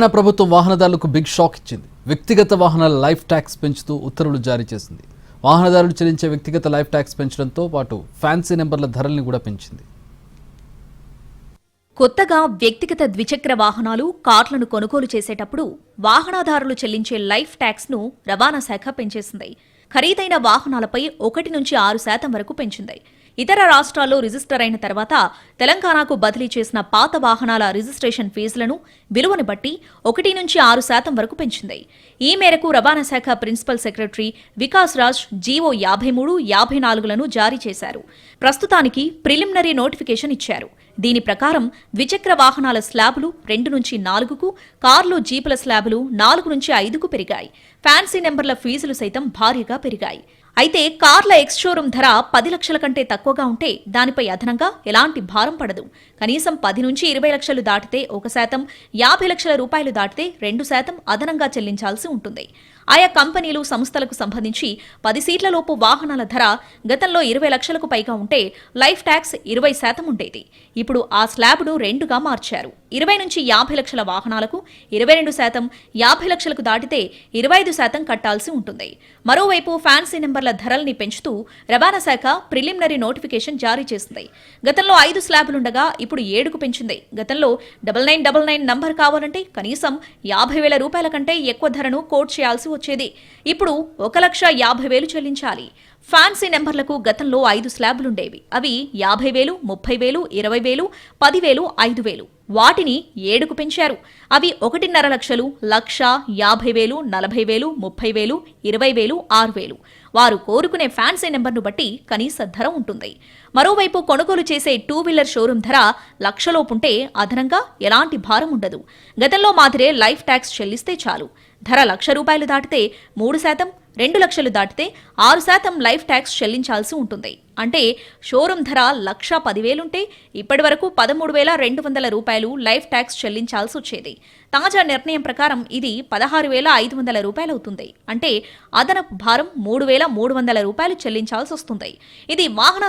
తెలంగాణ ప్రభుత్వం వాహనదారులకు big shock ఇచ్చింది. వ్యక్తిగత వాహనాల లైఫ్ ట్యాక్స్ పెంచుతూ ఉత్తర్వులు జారీ చేసింది. వాహనదారులు చెల్లించే వ్యక్తిగత లైఫ్ ట్యాక్స్ పెంచడంతో పాటు ఫ్యాన్సీ నెంబర్ల ధరల్ని కూడా పెంచింది. కొత్తగా వ్యక్తిగత ద్విచక్ర వాహనాలు, కార్లను కొనుగోలు చేసేటప్పుడు వాహనదారులు చెల్లించే లైఫ్ ట్యాక్స్ ను రవాణా శాఖ పెంచేసింది. ఖరీదైన వాహనాలపై 1 నుంచి 6% వరకు పెంచింది. ఇతర రాష్ట్రాల్లో రిజిస్టర్ అయిన తర్వాత తెలంగాణకు బదిలీ చేసిన పాత వాహనాల రిజిస్ట్రేషన్ ఫీజులను విలువను బట్టి 1 నుంచి 6% వరకు పెంచింది. ఈ మేరకు రవాణా శాఖ principal secretary Vikas Raj GO 53, 54లను జారీ చేశారు. ప్రస్తుతానికి ప్రిలిమినరీ నోటిఫికేషన్ ఇచ్చారు. దీని ప్రకారం ద్విచక్ర వాహనాల స్లాబులు 2 నుంచి 4కు, కార్లు, జీపుల స్లాబులు 4 నుంచి 5కు పెరిగాయి. ఫ్యాన్సీ నెంబర్ల ఫీజులు సైతం భారీగా పెరిగాయి. అయితే కార్ల ఎక్స్ షోరూమ్ ధర 10 లక్షల కంటే తక్కువగా ఉంటే దానిపై అదనంగా ఎలాంటి భారం పడదు. కనీసం 10 నుంచి 20 లక్షలు దాటితే 1%, 50 లక్షల రూపాయలు దాటితే 2% అదనంగా చెల్లించాల్సి ఉంటుంది. ఆయా కంపెనీలు, సంస్థలకు సంబంధించి 10 సీట్లలోపు వాహనాల ధర గతంలో 20 లక్షలకు పైగా ఉంటే లైఫ్ ట్యాక్స్ 20% ఉండేది. ఇప్పుడు ఆ స్లాబ్ను 2గా మార్చారు. 20 నుంచి 50 లక్షల వాహనాలకు 22%, 50 లక్షలకు దాటితే 25% కట్టాల్సి ఉంటుంది. మరోవైపు ఫ్యాన్సీ నెంబర్ల ధరల్ని పెంచుతూ రవాణా శాఖ ప్రిలిమినరీ నోటిఫికేషన్ జారీ చేసింది. గతంలో 5 స్లాబులుండగా ఇప్పుడు 7కు పెంచింది. గతంలో 9999 నంబర్ కావాలంటే కనీసం 50,000 రూపాయల కంటే ఎక్కువ ధరను కోట్ చేయాల్సి వచ్చేది. ఇప్పుడు 1,50,000 చెల్లించాలి. ఫ్యాన్సీ నెంబర్లకు గతంలో 5 స్లాబులుండేవి. అవి 50,000, 30,000, 20,000, 10,000, 5,000. వాటిని 7కు పెంచారు. అవి 1.5 లక్షలు, 1,50,000, 40,000, 30,000, 20,000, 6,000. వారు కోరుకునే ఫ్యాన్సీ నెంబర్ను బట్టి కనీస ధర ఉంటుంది. మరోవైపు కొనుగోలు చేసే 2 వీలర్ షోరూం ధర 1,00,000 లోపుంటే అదనంగా ఎలాంటి భారం ఉండదు. గతంలో మాదిరే లైఫ్ ట్యాక్స్ చెల్లిస్తే చాలు. ధర 1,00,000 రూపాయలు దాటితే 3%, 2 లక్షలు దాటితే 6% లైఫ్ ట్యాక్స్ చెల్లించాల్సి ఉంటుంది. అంటే షోరూం ధర 1,10,000 ఉంటే ఇప్పటి వరకు 13,200 రూపాయలు లైఫ్ ట్యాక్స్ చెల్లించాల్సి వచ్చేది. తాజా నిర్ణయం ప్రకారం ఇది 16,500 రూపాయలు అవుతుంది. అంటే అదనపు భారం 3,300 రూపాయలు చెల్లించాల్సి వస్తుంది. ఇది వాహన